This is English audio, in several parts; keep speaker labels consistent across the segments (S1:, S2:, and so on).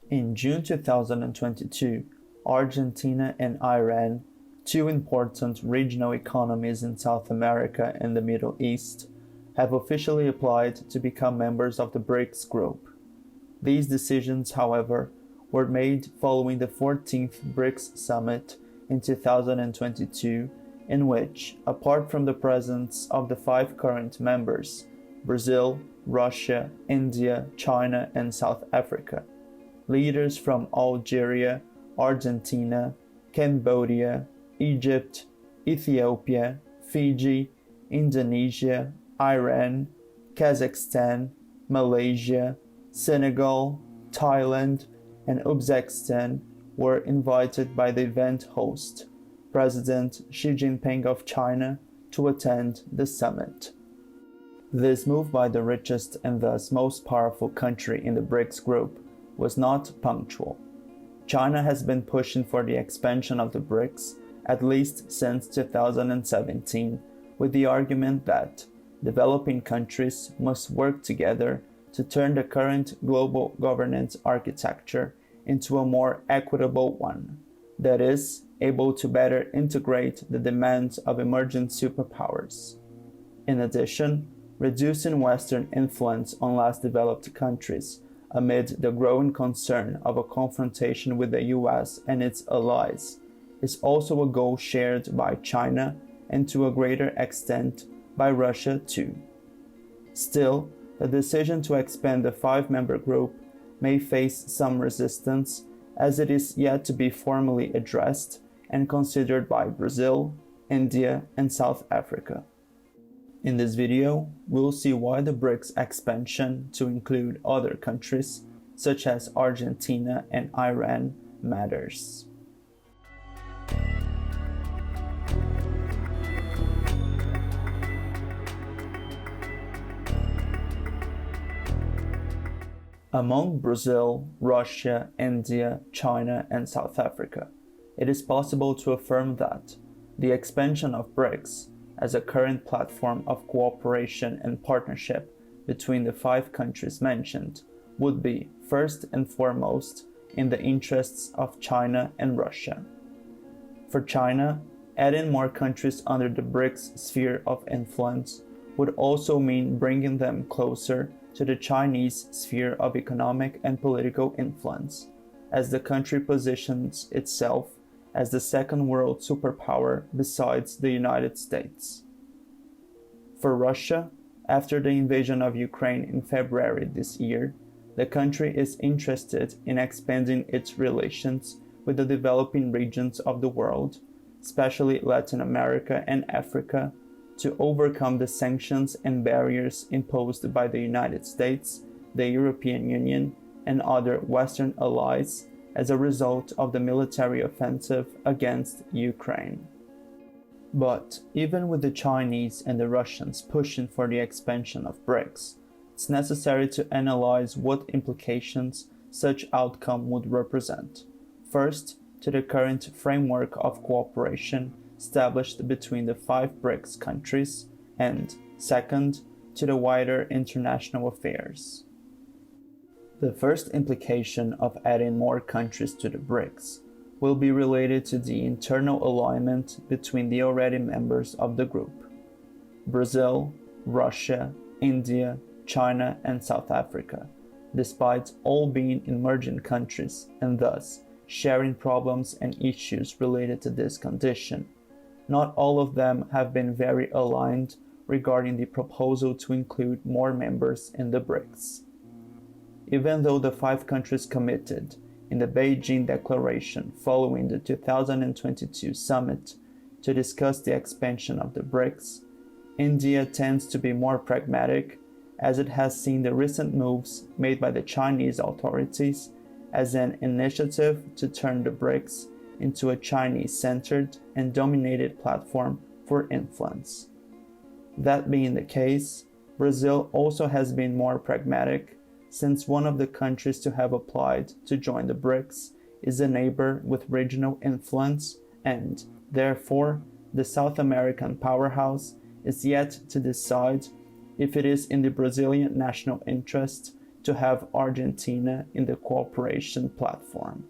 S1: In June 2022, Argentina and Iran, two important regional economies in South America and the Middle East, have officially applied to become members of the BRICS Group. These decisions, however, were made following the 14th BRICS Summit in 2022, in which, apart from the presence of the 5 current members, Brazil, Russia, India, China, and South Africa, leaders from Algeria, Argentina, Cambodia, Egypt, Ethiopia, Fiji, Indonesia, Iran, Kazakhstan, Malaysia, Senegal, Thailand, and Uzbekistan were invited by the event host, President Xi Jinping of China, to attend the summit. This move by the richest and thus most powerful country in the BRICS group was not punctual. China has been pushing for the expansion of the BRICS at least since 2017, with the argument that developing countries must work together to turn the current global governance architecture into a more equitable one, that is, able to better integrate the demands of emerging superpowers. In addition, reducing Western influence on less developed countries amid the growing concern of a confrontation with the US and its allies is also a goal shared by China and to a greater extent by Russia too. Still, the decision to expand the 5-member group may face some resistance, as it is yet to be formally addressed and considered by Brazil, India, and South Africa. In this video, we'll see why the BRICS expansion to include other countries, such as Argentina and Iran, matters. Among Brazil, Russia, India, China, and South Africa, it is possible to affirm that the expansion of BRICS as a current platform of cooperation and partnership between the 5 countries mentioned would be, first and foremost, in the interests of China and Russia. For China, adding more countries under the BRICS sphere of influence would also mean bringing them closer to the Chinese sphere of economic and political influence, as the country positions itself as the second world superpower besides the United States. For Russia, after the invasion of Ukraine in February this year, the country is interested in expanding its relations with the developing regions of the world, especially Latin America and Africa, to overcome the sanctions and barriers imposed by the United States, the European Union, and other Western allies as a result of the military offensive against Ukraine. But even with the Chinese and the Russians pushing for the expansion of BRICS, it's necessary to analyze what implications such outcome would represent. First, to the current framework of cooperation established between the 5 BRICS countries, and second, to the wider international affairs. The first implication of adding more countries to the BRICS will be related to the internal alignment between the already members of the group. Brazil, Russia, India, China, and South Africa, despite all being emerging countries and thus sharing problems and issues related to this condition, not all of them have been very aligned regarding the proposal to include more members in the BRICS. Even though the 5 countries committed in the Beijing Declaration following the 2022 summit to discuss the expansion of the BRICS, India tends to be more pragmatic, as it has seen the recent moves made by the Chinese authorities as an initiative to turn the BRICS into a Chinese-centered and dominated platform for influence. That being the case, Brazil also has been more pragmatic, since one of the countries to have applied to join the BRICS is a neighbor with regional influence, and, therefore, the South American powerhouse is yet to decide if it is in the Brazilian national interest to have Argentina in the cooperation platform.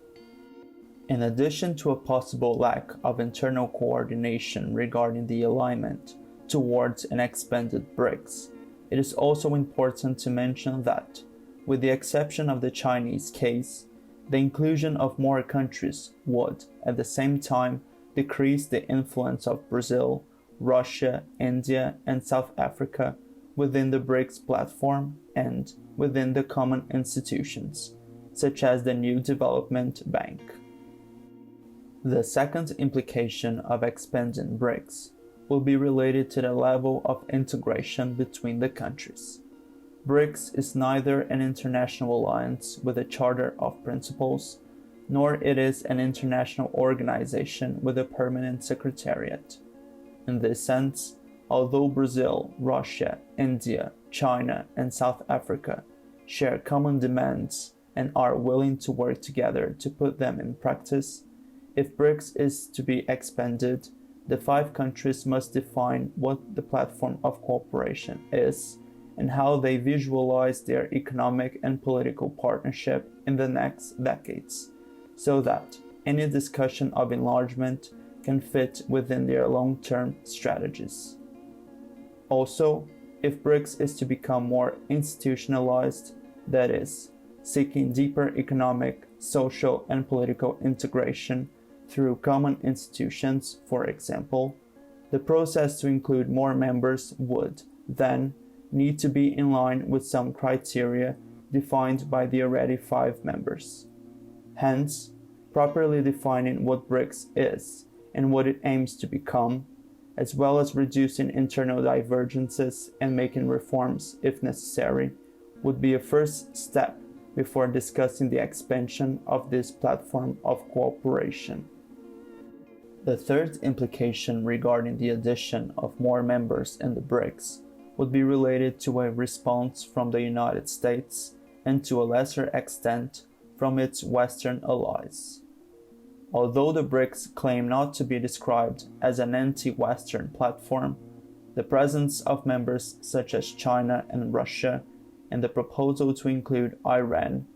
S1: In addition to a possible lack of internal coordination regarding the alignment towards an expanded BRICS, it is also important to mention that, with the exception of the Chinese case, the inclusion of more countries would, at the same time, decrease the influence of Brazil, Russia, India, and South Africa within the BRICS platform and within the common institutions, such as the New Development Bank. The second implication of expanding BRICS will be related to the level of integration between the countries. BRICS is neither an international alliance with a charter of principles, nor it is an international organization with a permanent secretariat. In this sense, although Brazil, Russia, India, China, and South Africa share common demands and are willing to work together to put them in practice, if BRICS is to be expanded, the 5 countries must define what the platform of cooperation is and how they visualize their economic and political partnership in the next decades, so that any discussion of enlargement can fit within their long-term strategies. Also, if BRICS is to become more institutionalized, that is, seeking deeper economic, social, and political integration through common institutions, for example, the process to include more members would, then, need to be in line with some criteria defined by the already 5 members. Hence, properly defining what BRICS is and what it aims to become, as well as reducing internal divergences and making reforms if necessary, would be a first step before discussing the expansion of this platform of cooperation. The third implication regarding the addition of more members in the BRICS would be related to a response from the United States and to a lesser extent from its Western allies. Although the BRICS claim not to be described as an anti-Western platform, the presence of members such as China and Russia and the proposal to include Iran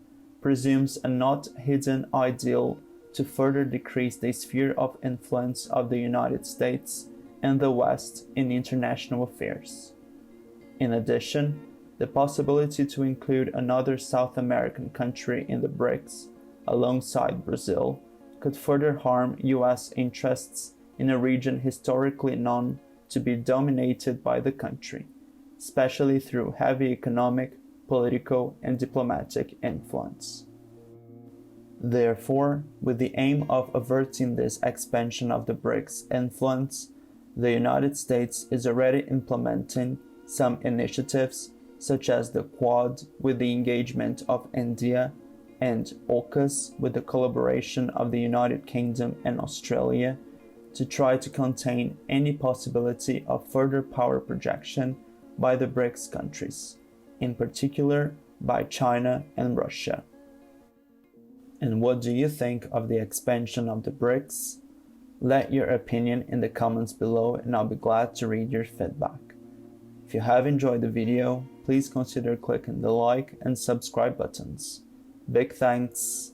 S1: presumes a not hidden ideal to further decrease the sphere of influence of the United States and the West in international affairs. In addition, the possibility to include another South American country in the BRICS, alongside Brazil, could further harm U.S. interests in a region historically known to be dominated by the country, especially through heavy economic, political, and diplomatic influence. Therefore, with the aim of averting this expansion of the BRICS influence, the United States is already implementing some initiatives such as the Quad with the engagement of India and AUKUS with the collaboration of the United Kingdom and Australia to try to contain any possibility of further power projection by the BRICS countries, in particular by China and Russia. And what do you think of the expansion of the BRICS? Let your opinion in the comments below and I'll be glad to read your feedback. If you have enjoyed the video, please consider clicking the like and subscribe buttons. Big thanks!